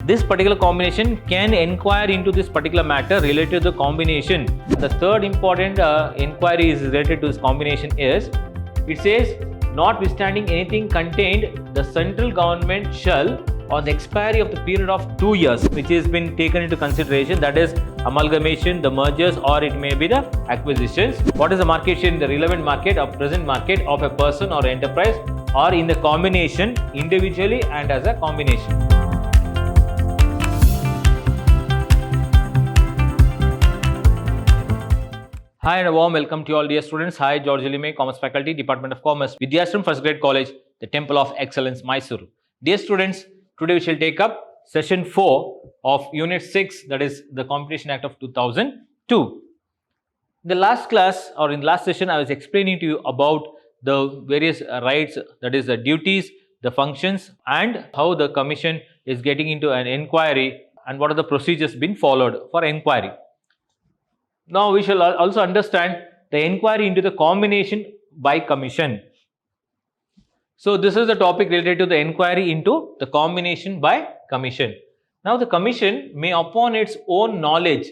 this particular combination can inquire into this particular matter related to the combination. The third important inquiry is related to this combination is, it says, notwithstanding anything contained, the central government shall, on the expiry of the period of 2 years, which has been taken into consideration, that is amalgamation, the mergers, or it may be the acquisitions. What is the market share in the relevant market or present market of a person or enterprise, or in the combination individually and as a combination. Hi and a warm welcome to all dear students. Hi, George Lime, Commerce Faculty, Department of Commerce, Vidyashram First Grade College, the Temple of Excellence, Mysuru. Dear students, today we shall take up session 4 of unit 6, that is the Competition Act of 2002. In the last class or in the last session, I was explaining to you about the various rights, that is the duties, the functions, and how the commission is getting into an inquiry and what are the procedures being followed for inquiry. Now we shall also understand the inquiry into the combination by commission. So this is the topic related to the inquiry into the combination by commission. Now the commission may upon its own knowledge.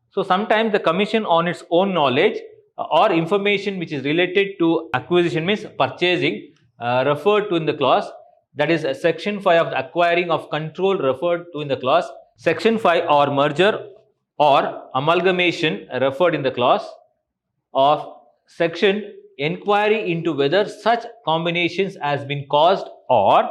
So sometimes the commission on its own knowledge or information which is related to acquisition, means purchasing, referred to in the clause, that is section 5 of the acquiring of control referred to in the clause, section 5 or merger or amalgamation referred in the clause of section inquiry into whether such combinations has been caused or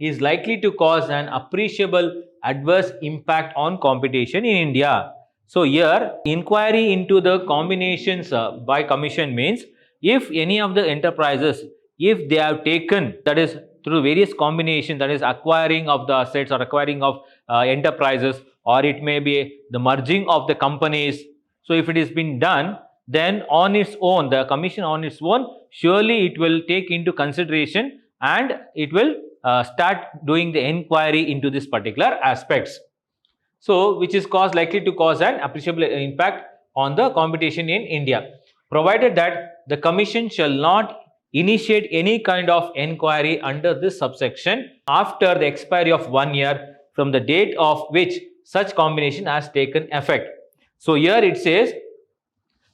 is likely to cause an appreciable adverse impact on competition in India. So here inquiry into the combinations by commission means if any of the enterprises, if they have taken, that is through various combinations, that is acquiring of the assets or acquiring of enterprises, or it may be the merging of the companies. So if it has been done, then on its own, the commission on its own, surely it will take into consideration and it will start doing the inquiry into this particular aspects. So which is likely to cause an appreciable impact on the competition in India, provided that the commission shall not initiate any kind of inquiry under this subsection after the expiry of 1 year from the date of which such combination has taken effect. So here it says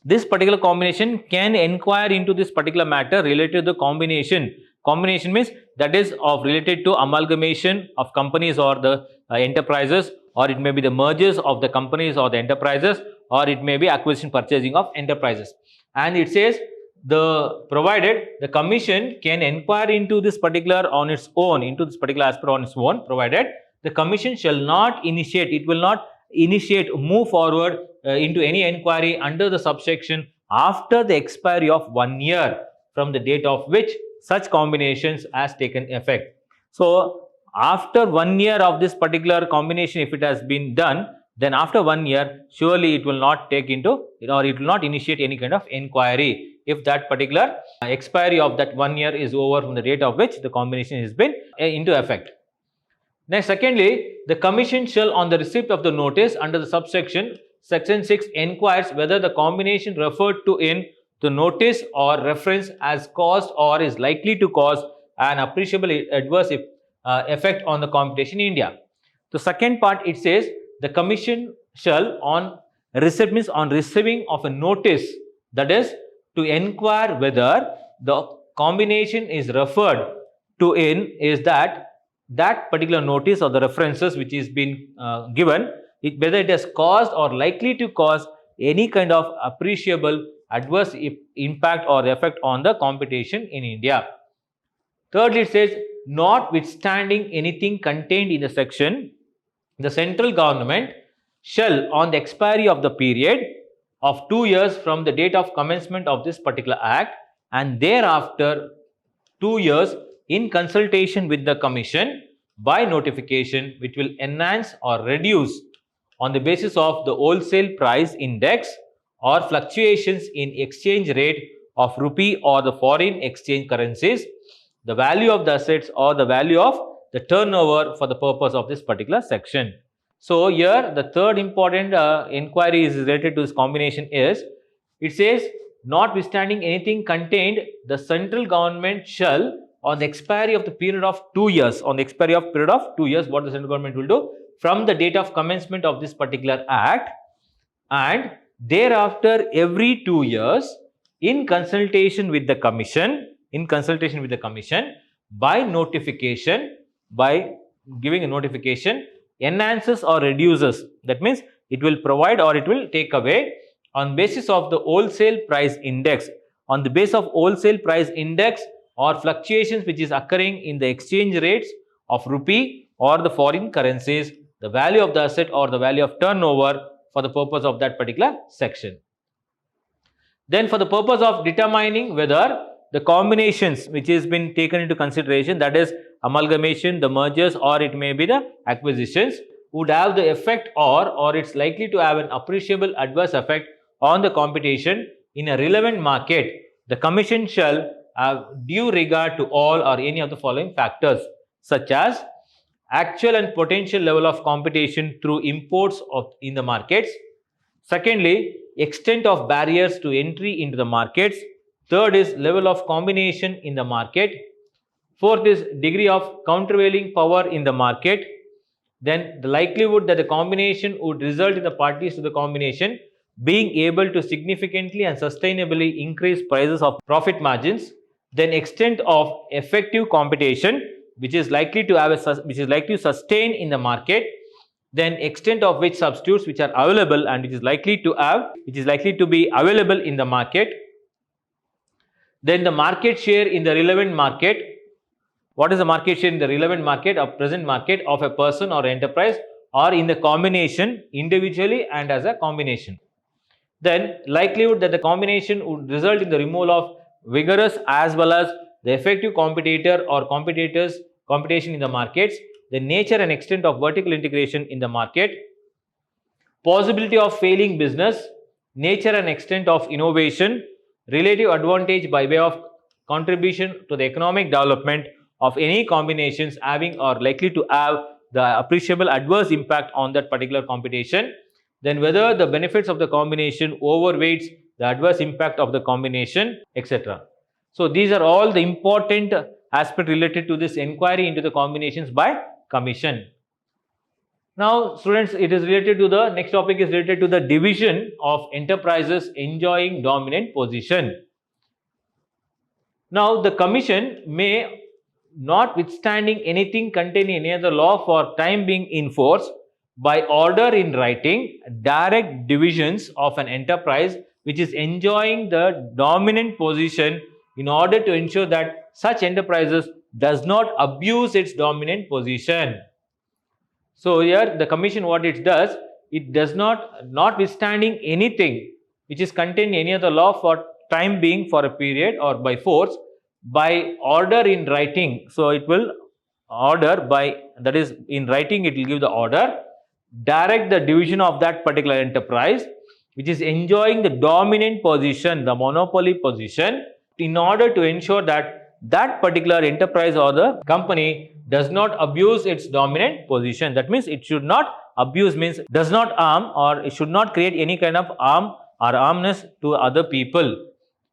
this particular combination can inquire into this particular matter related to the combination. Combination means that is of related to amalgamation of companies or the enterprises, or it may be the mergers of the companies or the enterprises, or it may be acquisition purchasing of enterprises. And it says provided the commission can inquire into this particular on its own, into this particular aspect on its own, provided the commission shall not initiate, it will not initiate, move forward into any inquiry under the subsection after the expiry of 1 year from the date of which such combinations has taken effect. So after 1 year of this particular combination, if it has been done, then after 1 year, surely it will not take into, or it will not initiate any kind of inquiry if that particular expiry of that 1 year is over from the date of which the combination has been into effect. Next, secondly, the commission shall, on the receipt of the notice under the subsection, section 6, inquires whether the combination referred to in the notice or reference has caused or is likely to cause an appreciable adverse effect on the competition in India. The second part, it says the commission shall on receipt, means on receiving of a notice, that is to inquire whether the combination is referred to in is that particular notice or the references which is been given, whether it has caused or likely to cause any kind of appreciable adverse impact or effect on the competition in India. Thirdly, it says notwithstanding anything contained in the section, the central government shall, on the expiry of the period of 2 years from the date of commencement of this particular act and thereafter 2 years, in consultation with the commission by notification, which will enhance or reduce on the basis of the wholesale price index or fluctuations in exchange rate of rupee or the foreign exchange currencies, the value of the assets or the value of the turnover for the purpose of this particular section. So here the third important inquiry is related to this combination is, it says notwithstanding anything contained, the central government shall, on the expiry of the period of 2 years, what the central government will do from the date of commencement of this particular act, and thereafter every 2 years in consultation with the commission, by notification, by giving a notification, enhances or reduces. That means it will provide or it will take away on basis of the wholesale price index. On the basis of wholesale price index or fluctuations which is occurring in the exchange rates of rupee or the foreign currencies, the value of the asset or the value of turnover for the purpose of that particular section. Then for the purpose of determining whether the combinations which has been taken into consideration, that is amalgamation, the mergers, or it may be the acquisitions, would have the effect or it's likely to have an appreciable adverse effect on the competition in a relevant market, the commission shall have due regard to all or any of the following factors, such as actual and potential level of competition through imports in the markets. Secondly, extent of barriers to entry into the markets. Third is level of combination in the market. Fourth is degree of countervailing power in the market. Then the likelihood that the combination would result in the parties to the combination being able to significantly and sustainably increase prices of profit margins. Then extent of effective competition which is likely to sustain in the market. Then extent of which substitutes which are available and which is likely to be available in the market. Then the market share in the relevant market. What is the market share in the relevant market or present market of a person or enterprise, or in the combination individually and as a combination. Then likelihood that the combination would result in the removal of vigorous as well as the effective competitor or competition in the markets. The nature and extent of vertical integration in the market. Possibility of failing business. Nature and extent of innovation. Relative advantage by way of contribution to the economic development of any combinations having or likely to have the appreciable adverse impact on that particular competition. Then whether the benefits of the combination overweights the adverse impact of the combination, etc. So these are all the important aspects related to this inquiry into the combinations by commission. Now students, it is related to the next topic is related to the division of enterprises enjoying dominant position. Now the commission may, notwithstanding anything contained in any other law for time being in force, by order in writing, direct divisions of an enterprise which is enjoying the dominant position in order to ensure that such enterprises does not abuse its dominant position. So here the commission, what it does not, notwithstanding anything which is contained in any other law for time being for a period or by force, by order in writing. So it will order by, that is in writing it will give the order, direct the division of that particular enterprise which is enjoying the dominant position, the monopoly position, in order to ensure that that particular enterprise or the company does not abuse its dominant position. That means it should not abuse, means does not harm, or it should not create any kind of harm or harmness to other people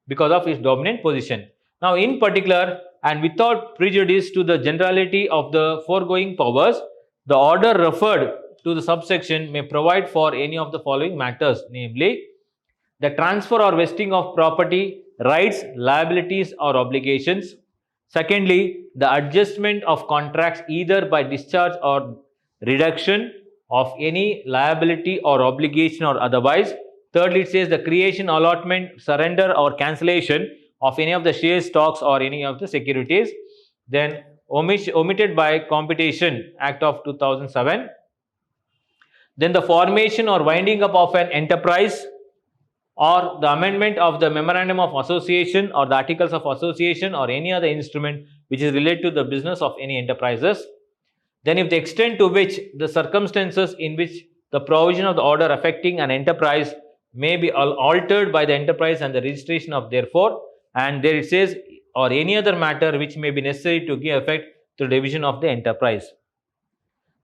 because of its dominant position. Now in particular and without prejudice to the generality of the foregoing powers, the order referred to the subsection may provide for any of the following matters, namely the transfer or vesting of property, rights, liabilities or obligations. Secondly, the adjustment of contracts either by discharge or reduction of any liability or obligation or otherwise. Thirdly, it says the creation, allotment, surrender or cancellation of any of the share stocks or any of the securities. Then omitted by Competition Act of 2007. Then the formation or winding up of an enterprise, or the amendment of the memorandum of association or the articles of association or any other instrument which is related to the business of any enterprises. Then if the extent to which the circumstances in which the provision of the order affecting an enterprise may be altered by the enterprise and the registration of therefore, and there it says or any other matter which may be necessary to give effect to the division of the enterprise.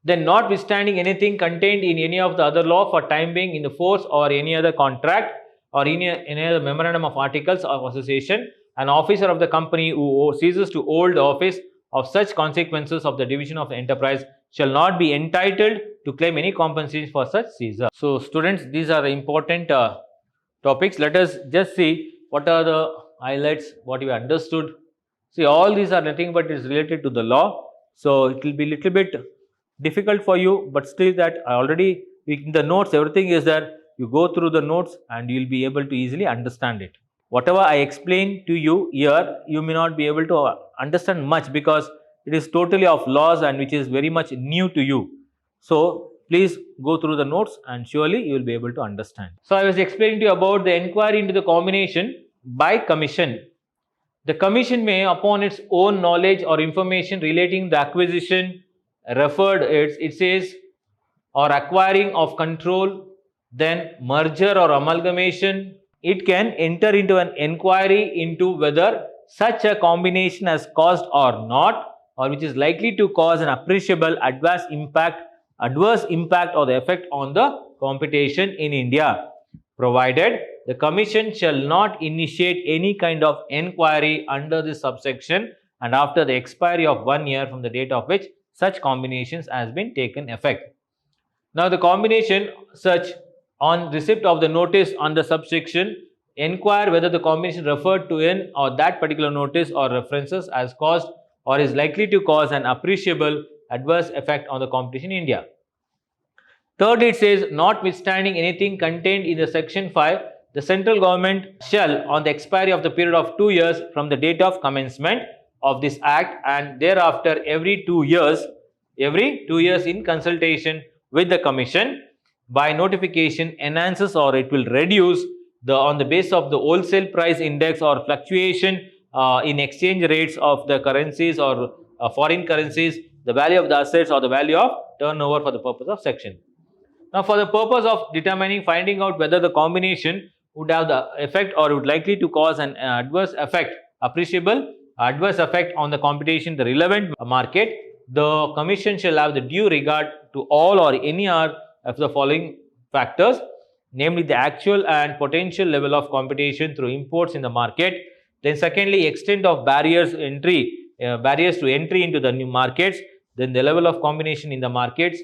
Then notwithstanding anything contained in any of the other law for time being in the force or any other contract or any other memorandum of articles of association an officer of the company who ceases to hold the office of such consequences of the division of the enterprise shall not be entitled to claim any compensation for such seizure. So students, these are the important topics. Let us just see what are the highlights, what you understood. See, all these are nothing but is related to the law. So it will be little bit difficult for you, but still that I already in the notes, everything is there. You go through the notes and you will be able to easily understand it. Whatever I explain to you here, you may not be able to understand much because it is totally of laws and which is very much new to you. So please go through the notes and surely you will be able to understand. So I was explaining to you about the inquiry into the combination by commission. The commission may, upon its own knowledge or information relating the acquisition, referred it says, or acquiring of control, then merger or amalgamation, it can enter into an inquiry into whether such a combination has caused or not, or which is likely to cause an appreciable adverse impact or the effect on the competition in India, provided the commission shall not initiate any kind of inquiry under this subsection and after the expiry of 1 year from the date of which such combinations has been taken effect. Now the combination such on receipt of the notice on the subsection inquire whether the combination referred to in or that particular notice or references has caused or is likely to cause an appreciable adverse effect on the competition in India. Thirdly, it says, notwithstanding anything contained in the section 5, the central government shall, on the expiry of the period of 2 years from the date of commencement of this act and thereafter every 2 years in consultation with the commission by notification enhances or it will reduce on the basis of the wholesale price index or fluctuation in exchange rates of the currencies or foreign currencies, the value of the assets or the value of turnover for the purpose of section. Now, for the purpose of finding out whether the combination would have the effect or would likely to cause an appreciable adverse effect on the competition, the relevant market, the commission shall have the due regard to all or any of the following factors, namely the actual and potential level of competition through imports in the market. Then secondly, extent of barriers to entry into the new markets. Then the level of combination in the markets,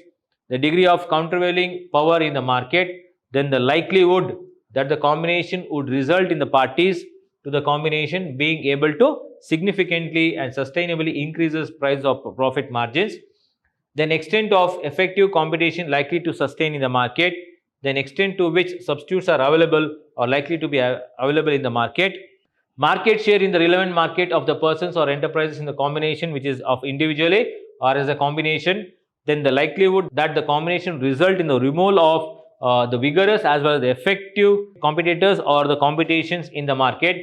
the degree of countervailing power in the market, then the likelihood that the combination would result in the parties to the combination being able to significantly and sustainably increases price of profit margins, then extent of effective competition likely to sustain in the market, then extent to which substitutes are available or likely to be available in the market, market share in the relevant market of the persons or enterprises in the combination which is of individually or as a combination, then the likelihood that the combination result in the removal of the vigorous as well as the effective competitors or the competitions in the market,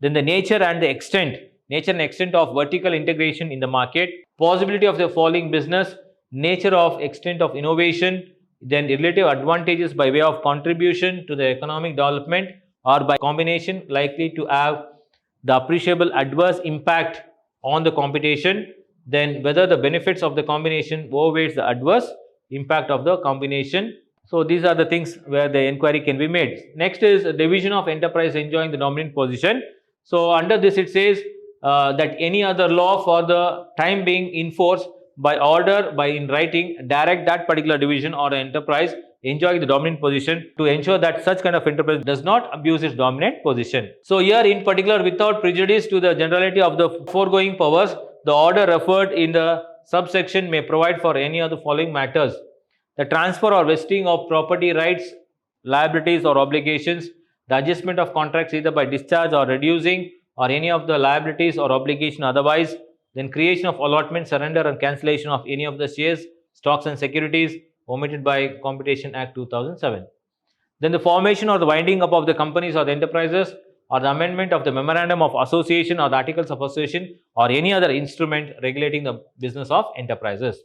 then the nature and extent of vertical integration in the market, possibility of the following business, nature of extent of innovation, then relative advantages by way of contribution to the economic development or by combination likely to have the appreciable adverse impact on the competition, then whether the benefits of the combination overweights the adverse impact of the combination. So these are the things where the inquiry can be made. Next is a division of enterprise enjoying the dominant position. So under this it says that any other law for the time being in force by order by in writing direct that particular division or enterprise enjoying the dominant position to ensure that such kind of enterprise does not abuse its dominant position. So here in particular, without prejudice to the generality of the foregoing powers, the order referred in the subsection may provide for any of the following matters: the transfer or vesting of property rights, liabilities or obligations, the adjustment of contracts either by discharge or reducing or any of the liabilities or obligation otherwise, then creation of allotment, surrender and cancellation of any of the shares, stocks and securities omitted by Competition Act 2007. Then the formation or the winding up of the companies or the enterprises, or the amendment of the memorandum of association or the articles of association or any other instrument regulating the business of enterprises.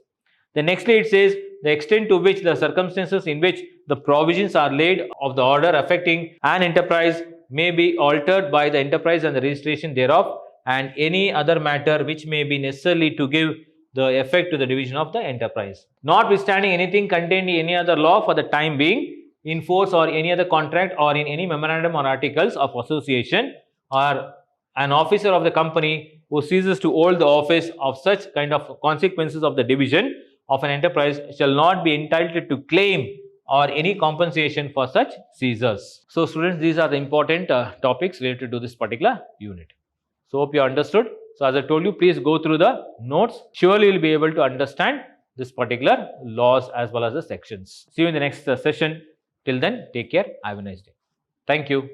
Then nextly it says the extent to which the circumstances in which the provisions are laid of the order affecting an enterprise may be altered by the enterprise and the registration thereof, and any other matter which may be necessarily to give the effect to the division of the enterprise. Notwithstanding anything contained in any other law for the time being in force or any other contract or in any memorandum or articles of association or an officer of the company who ceases to hold the office of such kind of consequences of the division of an enterprise shall not be entitled to claim or any compensation for such seizures. So students, these are the important topics related to this particular unit. So hope you understood. So as I told you, please go through the notes. Surely you will be able to understand this particular laws as well as the sections. See you in the next session. Till then, take care. Have a nice day. Thank you.